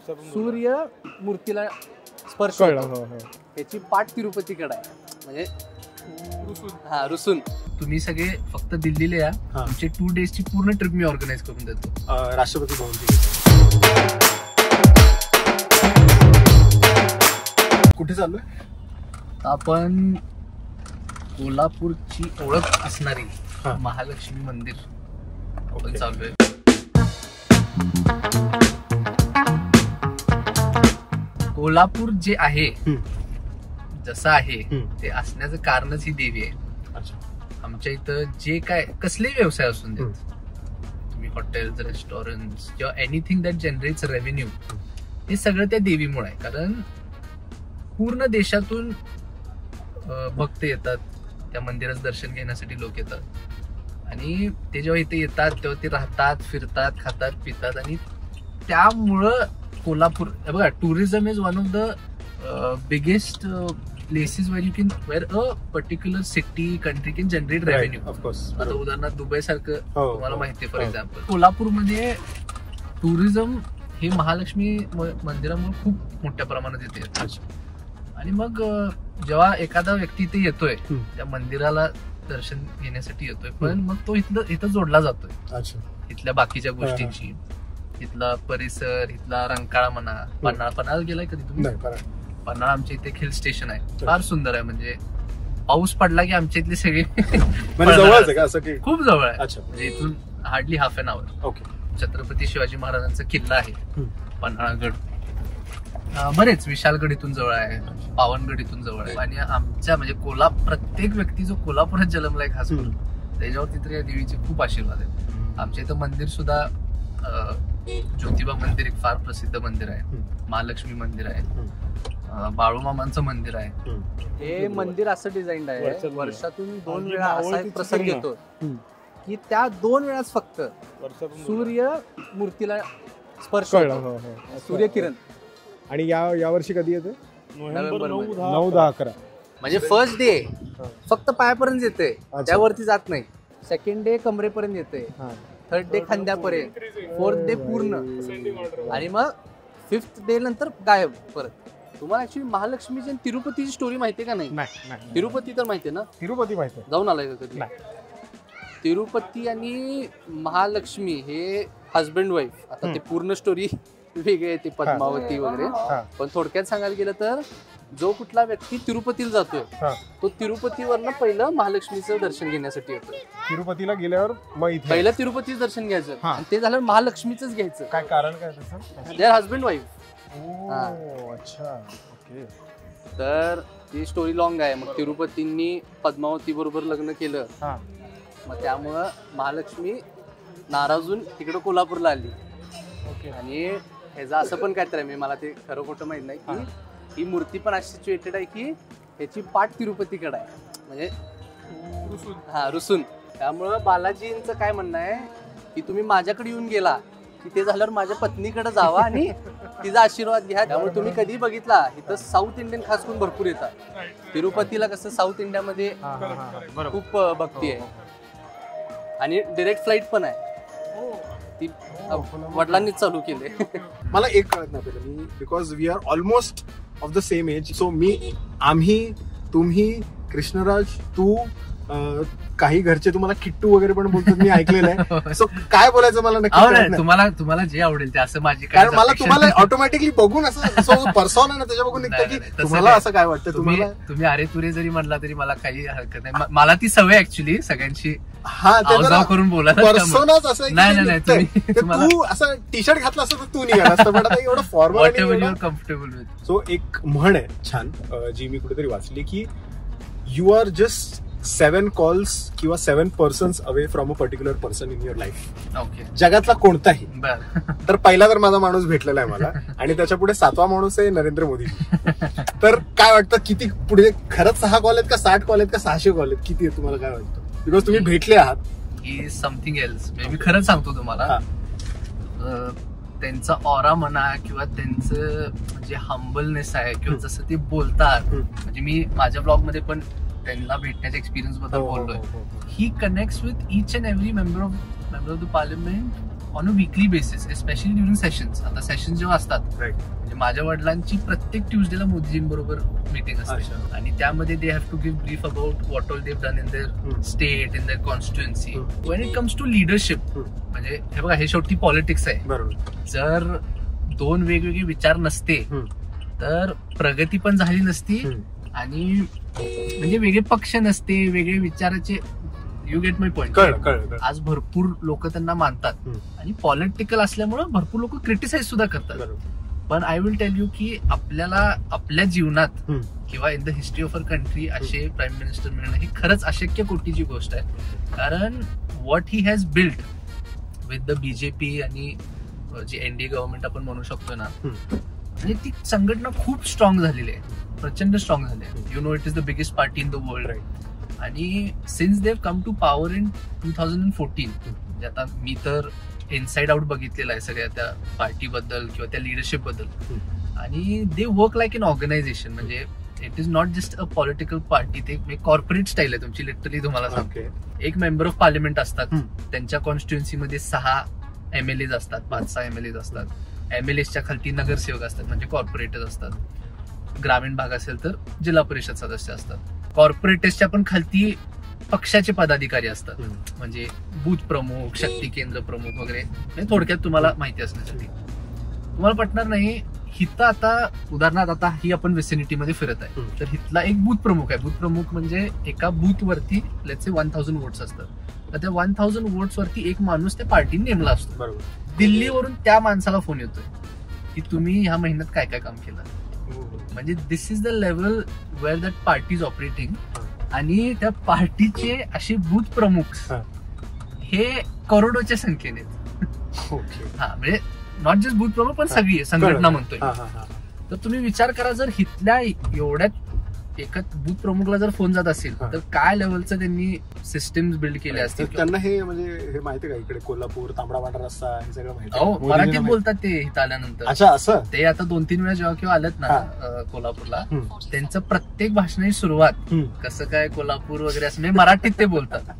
सूर्य मूर्तीला स्पर्श होतो. त्याची पाठ तिरुपतीकडे आहे, म्हणजे रुसून. तुम्ही सगळे फक्त दिल्लीला या, तुमचे 2 डेजची पूर्ण ट्रिप मी ऑर्गनाईज करून देतो. राष्ट्रपती भवन. कुठे चाललोय आपण? कोल्हापूरची ओळख असणारी महालक्ष्मी मंदिर आपण चाललोय. कोल्हापूर जे आहे, जसं आहे ते असण्याचं कारणच ही देवी आहे. आमच्या इथं जे काय कसलेही व्यवसाय असून देत, तुम्ही हॉटेल्स, रेस्टॉरंट्स किंवा एनिथिंग दॅट जनरेट्स रेव्हेन्यू, हे सगळं त्या देवीमुळे आहे. कारण पूर्ण देशातून भक्त येतात, त्या मंदिराचं दर्शन घेण्यासाठी लोक येतात. आणि ते जेव्हा इथे येतात तेव्हा ते राहतात, फिरतात, खातात, पितात. आणि त्यामुळं कोल्हापूर बघा, tourism is one of the biggest places where a particular city, country can generate revenue. आता उदाहरणार्थ दुबई सारखं तुम्हाला माहिती आहे. फॉर एक्झाम्पल कोल्हापूरमध्ये टुरिझम हे महालक्ष्मी मंदिरामुळे खूप मोठ्या प्रमाणात येते. आणि मग जेव्हा एखादा व्यक्ती इथे येतोय, त्या मंदिराला दर्शन घेण्यासाठी येतोय, पण मग तो इथं जोडला जातोय इथल्या बाकीच्या गोष्टींची. इथला परिसर, इथला रंकाळा म्हणा, पन्हाळा गेलाय कधी तुम्ही? पन्हाळा आमच्या इथे हिल स्टेशन आहे, फार सुंदर आहे. म्हणजे पाऊस पडला की आमच्या इथले सगळे खूप जवळ आहे. म्हणजे इथून hardly half an hour. Chhatrapati Shivaji महाराजांचा किल्ला आहे पन्हाळागड. बरेच विशालगड इथून जवळ आहे, पावनगड इथून जवळ आहे. आणि आमच्या म्हणजे प्रत्येक व्यक्ती जो कोल्हापुरात जन्मलाय खास करून, त्याच्यावरती तर या देवीचे खूप आशीर्वाद आहेत. आमच्या इथं मंदिर सुद्धा ज्योतिबा मंदिर एक फार प्रसिद्ध मंदिर आहे, महालक्ष्मी मंदिर आहे, बाळूमामांचं मंदिर आहे. हे मंदिर असं डिझाईन आहे, वर्षातून 2 वेळा असा एक प्रसंग येतो की त्या 2 वेळाच फक्त सूर्य मूर्तीला स्पर्श होतो, सूर्यकिरण. आणि या वर्षी कधी येते? नोव्हेंबर 9, 10, 11. म्हणजे फर्स्ट डे फक्त पायापर्यंत येते, त्यावरती जात नाही. सेकंड डे कमरेपर्यंत येते, थर्ड डे खांद्यापर्यंत, 4th डे पूर्ण, आणि मग 5th डे नंतर गायब परत. तुम्हाला ऍक्च्युली महालक्ष्मीची तिरुपतीची स्टोरी माहितीये का? नाही. तिरुपती तर माहितीये ना? तिरुपती माहिती. जाऊन आलाय का कधी? तिरुपती आणि महालक्ष्मी हे हजबंड वाईफ. आता ते पूर्ण स्टोरी वेगळे, ती पद्मावती वगैरे. पण थोडक्यात सांगायला गेलं तर जो कुठला व्यक्ती तिरुपतीला जातोय, तो तिरुपतीवरनं पहिलं महालक्ष्मीचं दर्शन घेण्यासाठी येतोय. तिरुपतीला गेल्यावर पहिलं तिरुपतीचं दर्शन घ्यायचं, आणि ते झाल्यावर महालक्ष्मीच घ्यायचं. काय कारण काय त्याचं? Their husband wife. अच्छा, ओके. तर ती स्टोरी लॉंग आहे. मग तिरुपतींनी पद्मावती बरोबर लग्न केलं, मग त्यामुळं महालक्ष्मी नाराजून तिकडे कोल्हापूरला आली. आणि ह्याचं असं पण काहीतरी आहे, मला ते खरं खोटं माहित नाही, की ही मूर्ती पण अशी सिच्युएटेड आहे की ह्याची पाठ तिरुपतीकडे आहे, म्हणजे रुसून. त्यामुळं बालाजींचं काय म्हणणं आहे की तुम्ही माझ्याकडे येऊन गेला की ते झाल्यावर माझ्या पत्नीकडे जावा आणि तिचा आशीर्वाद घ्या. त्यामुळे तुम्ही कधी बघितला इथं साऊथ इंडियन खास करून भरपूर येतात. तिरुपतीला कसं साऊथ इंडियामध्ये खूप भक्ती आहे, आणि डिरेक्ट फ्लाईट पण आहे, ती वडिलांनीच चालू केले. मला एक कळत नाही, because we are almost of the same age. So आम्ही, तुम्ही, कृष्णराज, तू, काही घरचे तुम्हाला किट्टू वगैरे पण बोलतात, मी ऐकलेलं आहे. सो काय बोलायचं मला नक्की. तुम्हाला जे आवडेल ते असं माझी, कारण मला तुम्हाला ऑटोमॅटिकली बघून असं पर्सॉन आहे ना, त्याच्या बघून निघतं की तुम्हाला असं काय वाटतं. तुम्ही अरे तुरे जरी म्हणला तरी मला काही हरकत नाही. मला ती सवय ऍक्च्युली सगळ्यांची करून बोलायला. पर्सोनाच असं नाही, तू असं टी शर्ट घातलं असं तर तू निघाला असतं, पण आता एवढं फॉर्मल कम्फर्टेबल विथ. सो एक म्हण आहे छान, जी मी कुठेतरी वाचली, की यू आर जस्ट 7 calls किंवा 7 persons away from a particular person in your life. जगातला कोणताही. तर पहिला तर माझा माणूस भेटलेला आहे मला, आणि त्याच्या पुढे 7वा माणूस आहे नरेंद्र मोदी. तर काय वाटतं, किती पुढे खरंच 6 कॉल आहेत का 60 कॉल आहेत का 600 कॉल आहेत, किती आहे तुम्हाला काय वाटतं? बिकॉज तुम्ही भेटले आहात. ही समथिंग एल्स. मी खरंच सांगतो तुम्हाला, त्यांचा ऑरा म्हणा किंवा त्यांचं जे हंबलनेस आहे किंवा जसं ते बोलतात, म्हणजे मी माझ्या ब्लॉग मध्ये पण त्यांना भेटण्याच्या एक्सपिरियन्स बद्दल बोललोय. He connects with each and every member of the Parliament on a weekly basis, especially during sessions. आता सेशन जेव्हा असतात, म्हणजे माझ्या वडिलांची प्रत्येक ट्युजडेला मोदीजींबरोबर मीटिंग असते आणि त्यामध्ये they have to give brief about what all they've done in their state, in their constituency. When it comes to leadership, म्हणजे हे बघा, हे शेवटी पॉलिटिक्स आहे. जर दोन वेगवेगळे विचार नसते तर प्रगती पण झाली नसती आणि म्हणजे वेगळे पक्ष नसते, वेगळे विचाराचे. You get my point. आज भरपूर लोक त्यांना मानतात आणि पॉलिटिकल असल्यामुळे भरपूर लोक क्रिटिसाइज सुद्धा करतात. पण आय विल टेल यू की आपल्याला आपल्या जीवनात किंवा in the history of year country असे प्राईम मिनिस्टर मिळणं ही खरंच अशक्य कोटीची गोष्ट आहे. कारण what he has build with the BJP आणि जी एनडीए गव्हर्नमेंट आपण म्हणू शकतो ना, म्हणजे ती संघटना खूप स्ट्रॉंग झालेली आहे, प्रचंड स्ट्रॉंग झाली आहे. You know, it is the biggest party in the world. आणि since they have come to power in 2014, म्हणजे आता मी तर इनसाइड आउट बघितलेलं आहे सगळ्या त्या पार्टीबद्दल किंवा त्या लिडरशिप बद्दल. आणि they work like an organisation. म्हणजे it is not just a political party, ते कॉर्पोरेट स्टाईल आहे तुमची. लिटरली तुम्हाला सांगते, एक मेंबर ऑफ पार्लिमेंट असतात, त्यांच्या कॉन्स्टिट्युएन्सीमध्ये 6 MLAs असतात, 5-6 MLAs असतात. MLAsच्या खालती नगरसेवक असतात, म्हणजे कॉर्पोरेटर्स असतात. ग्रामीण भाग असेल तर जिल्हा परिषद सदस्य असतात. कॉर्पोरेटर्सच्या पण खालती पक्षाचे पदाधिकारी असतात, म्हणजे बूथ प्रमुख, शक्ती केंद्र प्रमुख वगैरे. म्हणजे थोडक्यात तुम्हाला माहिती असण्यासाठी. तुम्हाला पटणार नाही, हिथं आता उदाहरणार्थ आता ही आपण विसिनिटीमध्ये फिरत आहे, तर हिथला एक बूथ प्रमुख आहे. बूथ प्रमुख म्हणजे एका बूथ वरती लेट्स से 1000 वोट्स असतात. तर त्या 1000 वोट्स वरती एक माणूस त्या पार्टीने नेमला असतो. बरोबर. दिल्लीवरून त्या माणसाला फोन येतोय की तुम्ही ह्या महिन्यात काय काय काम केलं. म्हणजे this is the level where that party is operating. आणि त्या पार्टीचे असे बूथ प्रमुख हे करोडोच्या संख्येने. हा, म्हणजे नॉट जस्ट बूथ प्रमुख पण सगळी संघटना म्हणतोय. तर तुम्ही विचार करा, जर हिथल्या एवढ्यात एका बूथ प्रमुखला जर फोन जात असेल तर काय लेवलचं त्यांनी सिस्टम्स बिल्ड केले असतील. त्यांना हे म्हणजे हे माहिती का, इकडे कोल्हापूर तांबडा पांढरा रस्ता हे सगळं माहिती. मराठीत बोलतात ते इथं आल्यानंतर. अच्छा, असं ते आता 2-3 वेळा जेव्हा किंवा आलेत ना कोल्हापूरला, त्यांचं प्रत्येक भाषणाची सुरुवात कसं काय कोल्हापूर वगैरे असं म्हणजे मराठीत ते बोलतात.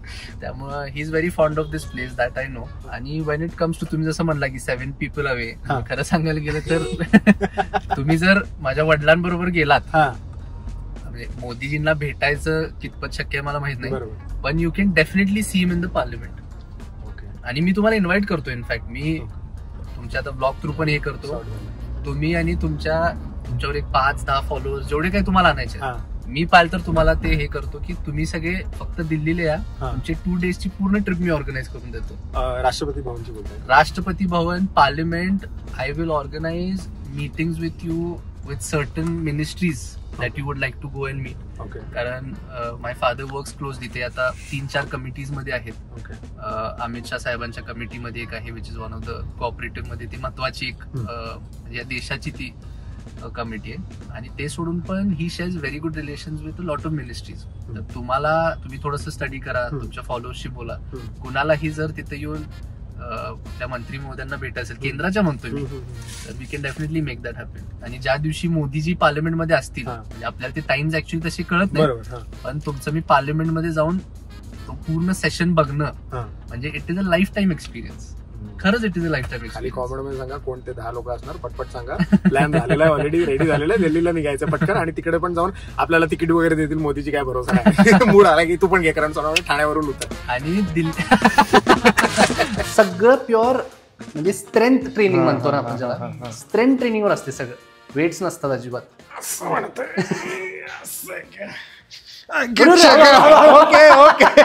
त्यामुळे he is very fond of this place, that I know. आणि वेन इट कम्स टू, तुम्ही जसं म्हणला की 7 पीपल अवे, खरं सांगायला गेलं तर तुम्ही जर माझ्या वडिलांबरोबर गेलात, मोदीजींना भेटायचं कितपत शक्य आहे मला माहित नाही, पण you can definitely see him in the parliament. आणि मी तुम्हाला इन्व्हाइट करतो. इनफॅक्ट मी तुमच्या आता ब्लॉग थ्रू पण हे करतो. तुम्ही आणि तुमच्यावर एक 5-10 फॉलोअर्स जेवढे काही तुम्हाला आणायचे, मी पाहिलं तर तुम्हाला ते हे करतो की तुम्ही सगळे फक्त दिल्लीला या. तुमचे 2 डेजची पूर्ण ट्रिप मी ऑर्गनाईज करून देतो. राष्ट्रपती भवनची बोलतोय. Rashtrapati Bhavan, Parliament. I will organise meetings with you with certain ministries that you would like to go and meet. कारण माय फादर वर्क्स क्लोजली. ते आता 3-4 कमिटीज मध्ये आहेत. अमित शाह साहेबांच्या कमिटीमध्ये एक आहे, which is one of the cooperative मध्ये. ती महत्वाची एक या देशाची ती कमिटी आहे. आणि ते सोडून पण he shares very good relations with lot of ministries. तर तुम्ही थोडंसं स्टडी करा, तुमच्या फॉलोअर्सशी बोला. कुणालाही जर तिथे येऊन त्या मंत्री महोदयांना भेटायचं केंद्राच्या म्हणतोय मी, तर we can definitely make that happen. आणि ज्या दिवशी मोदीजी पार्लिमेंटमध्ये असतील, म्हणजे आपल्याला ते टाइम्स ऍक्च्युअली तसे कळत नाही, पण तुमचं मी पार्लिमेंटमध्ये जाऊन तो पूर्ण सेशन बघणं म्हणजे it is a lifetime experience. खरंच it is a lifetime experience. Comment मध्ये सांगा कोणते 10 लोक असणार, पटपट सांगा. प्लॅन झालेला आहे, ऑलरेडी रेडी झालेला आहे. दिल्लीला निघायचं पटकन आणि तिकडे पण जाऊन आपल्याला तिकीट वगैरे देतील. मोदीची काय भरोसा आहे. मूड आला की तू पण घे, कारण ठाण्यावरून उतर. आणि सगळं प्युअर म्हणजे स्ट्रेंथ ट्रेनिंग म्हणतो ना आपण ज्याला, स्ट्रेंथ ट्रेनिंगवर असते सगळं. वेट्स नसतात अजिबात. ओके.